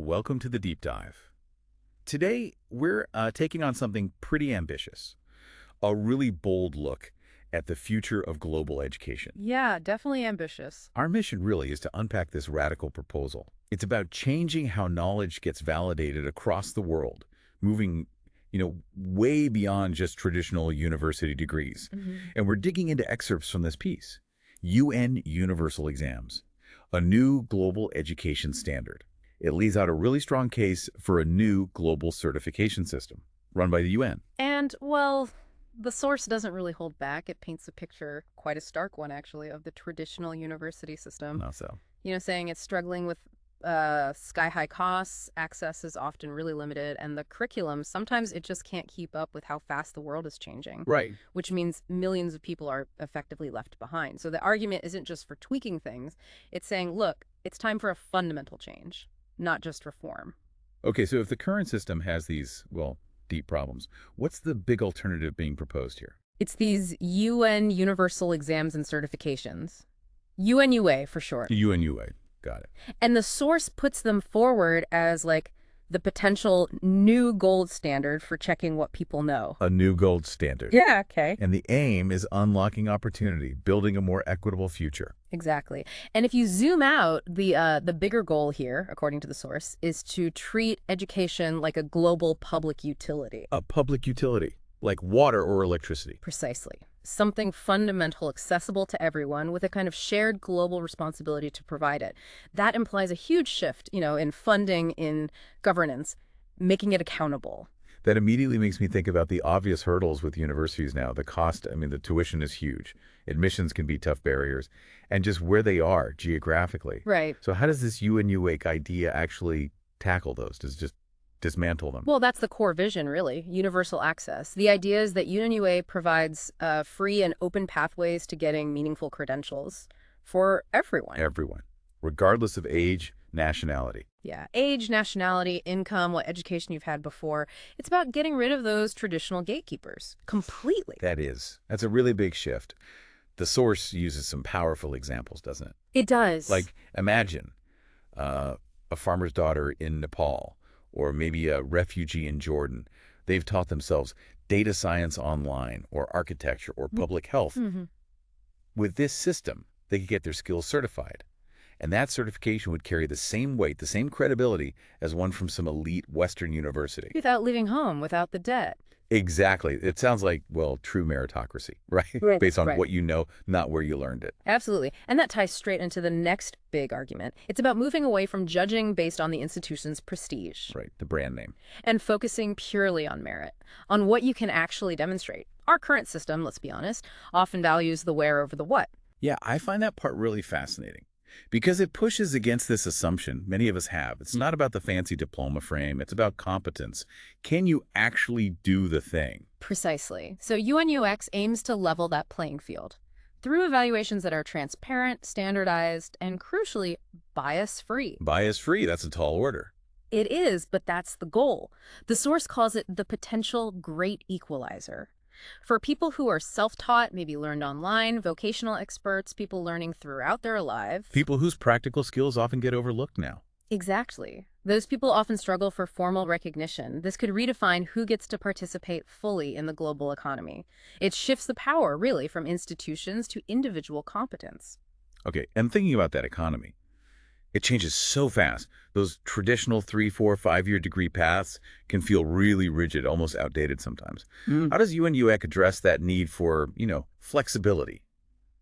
welcome to the deep dive. Today, we're taking on something pretty ambitious, a really bold look at the future of global education. Yeah, definitely ambitious. Our mission really is to unpack this radical proposal. It's about changing how knowledge gets validated across the world, moving, way beyond just traditional university degrees. And we're digging into excerpts from this piece, UN Universal Exams, a new global education standard. It lays out a really strong case for a new global certification system run by the UN. And, well, the source doesn't really hold back. It paints a picture, quite a stark one actually, of the traditional university system. Not so. Saying it's struggling with sky-high costs, access is often really limited, and the curriculum, sometimes it just can't keep up with how fast the world is changing. Right. Which means millions of people are effectively left behind. So the argument isn't just for tweaking things. It's saying, look, it's time for a fundamental change, not just reform. Okay, so if the current system has these, deep problems, what's the big alternative being proposed here? It's these UN Universal Exams and Certifications. UNUA for short. UNUA. Got it. And the source puts them forward as like the potential new gold standard for checking what people know. A new gold standard. Yeah, okay. And the aim is unlocking opportunity, building a more equitable future. Exactly. And if you zoom out, the bigger goal here, according to the source, is to treat education like a global public utility. A public utility, like water or electricity. Precisely. Something fundamental, accessible to everyone, with a kind of shared global responsibility to provide it. That implies a huge shift, in funding, in governance, making it accountable. That immediately makes me think about the obvious hurdles with universities now. The cost, the tuition is huge. Admissions can be tough barriers. And just where they are geographically. Right. So how does this UNUA idea actually tackle those? Does it just dismantle them? Well, that's the core vision, really, universal access. The idea is that UNUA provides free and open pathways to getting meaningful credentials for everyone. Everyone, regardless of age, nationality. Yeah, age, nationality, income, what education you've had before. It's about getting rid of those traditional gatekeepers completely. That's a really big shift. The source uses some powerful examples, doesn't it? It does. Like, imagine a farmer's daughter in Nepal, or maybe a refugee in Jordan. They've taught themselves data science online, or architecture, or public health. With this system, they could get their skills certified. And that certification would carry the same weight, the same credibility as one from some elite Western university. Without leaving home, without the debt. Exactly. It sounds like, true meritocracy, right? Based on what you know, not where you learned it. Absolutely. And that ties straight into the next big argument. It's about moving away from judging based on the institution's prestige. Right, the brand name. And focusing purely on merit, on what you can actually demonstrate. Our current system, let's be honest, often values the where over the what. Yeah, I find that part really fascinating. Because it pushes against this assumption many of us have. It's not about the fancy diploma frame. It's about competence. Can you actually do the thing? Precisely. So UNUX aims to level that playing field through evaluations that are transparent, standardized, and crucially, bias-free. Bias-free, that's a tall order. It is, but that's the goal. The source calls it the potential great equalizer. For people who are self-taught, maybe learned online, vocational experts, people learning throughout their lives. People whose practical skills often get overlooked now. Exactly. Those people often struggle for formal recognition. This could redefine who gets to participate fully in the global economy. It shifts the power, really, from institutions to individual competence. Okay, and thinking about that economy, it changes so fast. Those traditional 3, 4, 5-year degree paths can feel really rigid, almost outdated sometimes. How does UNUX address that need for, flexibility,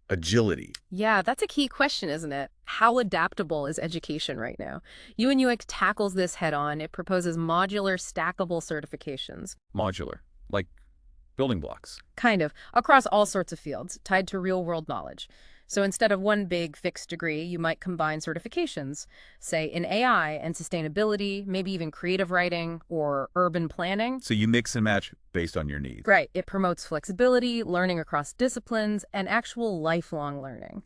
agility? Yeah, that's a key question, isn't it? How adaptable is education right now? UNUX tackles this head-on. It proposes modular, stackable certifications. Modular, like building blocks. Kind of, across all sorts of fields, tied to real-world knowledge. So instead of one big fixed degree, you might combine certifications, say in AI and sustainability, maybe even creative writing or urban planning. So you mix and match based on your needs. Right. It promotes flexibility, learning across disciplines, and actual lifelong learning,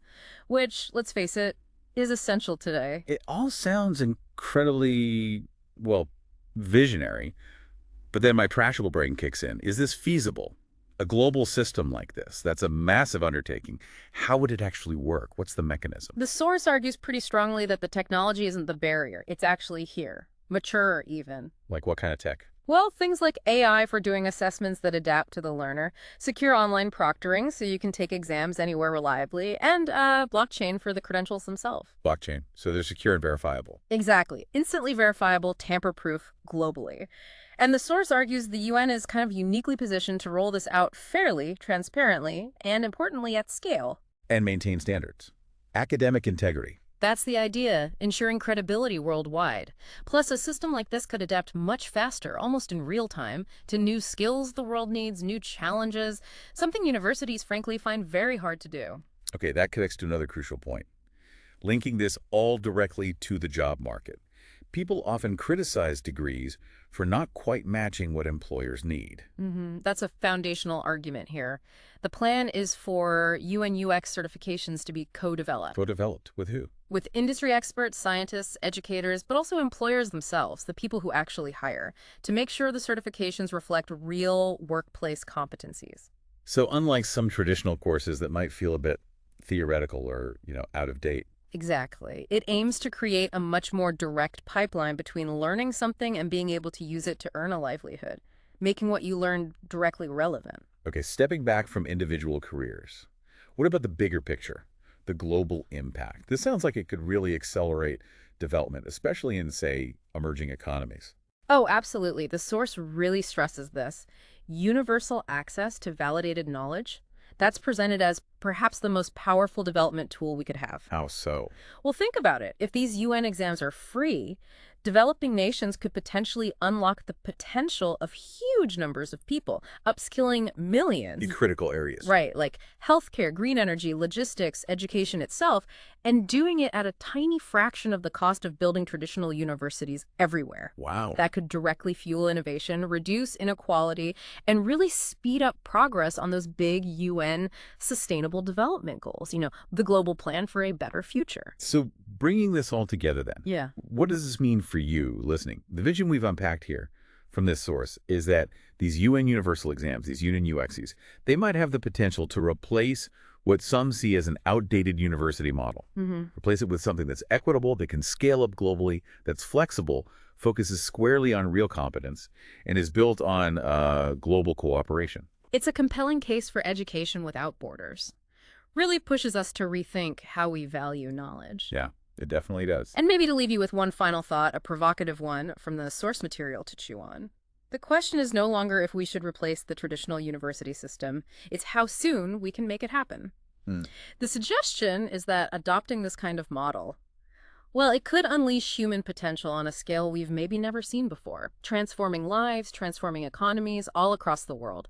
which, let's face it, is essential today. It all sounds incredibly, visionary, but then my practical brain kicks in. Is this feasible? A global system like this, that's a massive undertaking. How would it actually work? What's the mechanism? The source argues pretty strongly that the technology isn't the barrier. It's actually here. mature even. Like what kind of tech? Well, things like AI for doing assessments that adapt to the learner, secure online proctoring so you can take exams anywhere reliably, and blockchain for the credentials themselves. Blockchain. So they're secure and verifiable. Exactly. Instantly verifiable, tamper-proof globally. And the source argues the UN is kind of uniquely positioned to roll this out fairly, transparently, and importantly at scale. And maintain standards. Academic integrity. That's the idea, ensuring credibility worldwide. Plus, a system like this could adapt much faster, almost in real time, to new skills the world needs, new challenges, something universities frankly find very hard to do. Okay, that connects to another crucial point. Linking this all directly to the job market. People often criticize degrees for not quite matching what employers need. That's a foundational argument here. The plan is for UN/UX certifications to be co-developed Co-developed with who? with industry experts, scientists, educators, but also employers themselves, the people who actually hire, to make sure the certifications reflect real workplace competencies. So unlike some traditional courses that might feel a bit theoretical or, out of date. Exactly. It aims to create a much more direct pipeline between learning something and being able to use it to earn a livelihood, making what you learn directly relevant. Okay, stepping back from individual careers, what about the bigger picture, the global impact? This sounds like it could really accelerate development, especially in, say, emerging economies. Oh, absolutely. The source really stresses this. Universal access to validated knowledge, that's presented as perhaps the most powerful development tool we could have. How so? Well, think about it. If these UN exams are free, developing nations could potentially unlock the potential of huge numbers of people, upskilling millions. In critical areas. Right, like healthcare, green energy, logistics, education itself, and doing it at a tiny fraction of the cost of building traditional universities everywhere. Wow. That could directly fuel innovation, reduce inequality, and really speed up progress on those big UN sustainable development goals, the global plan for a better future. So bringing this all together then, Yeah. what does this mean for you listening? The vision we've unpacked here from this source is that these UN universal exams, these UN UXs, they might have the potential to replace what some see as an outdated university model. Replace it with something that's equitable, that can scale up globally, that's flexible, focuses squarely on real competence, and is built on global cooperation. It's a compelling case for education without borders. Really pushes us to rethink how we value knowledge. Yeah, it definitely does. And maybe to leave you with one final thought, a provocative one from the source material to chew on. The question is no longer if we should replace the traditional university system, it's how soon we can make it happen. The suggestion is that adopting this kind of model, well, it could unleash human potential on a scale we've maybe never seen before, transforming lives, transforming economies all across the world.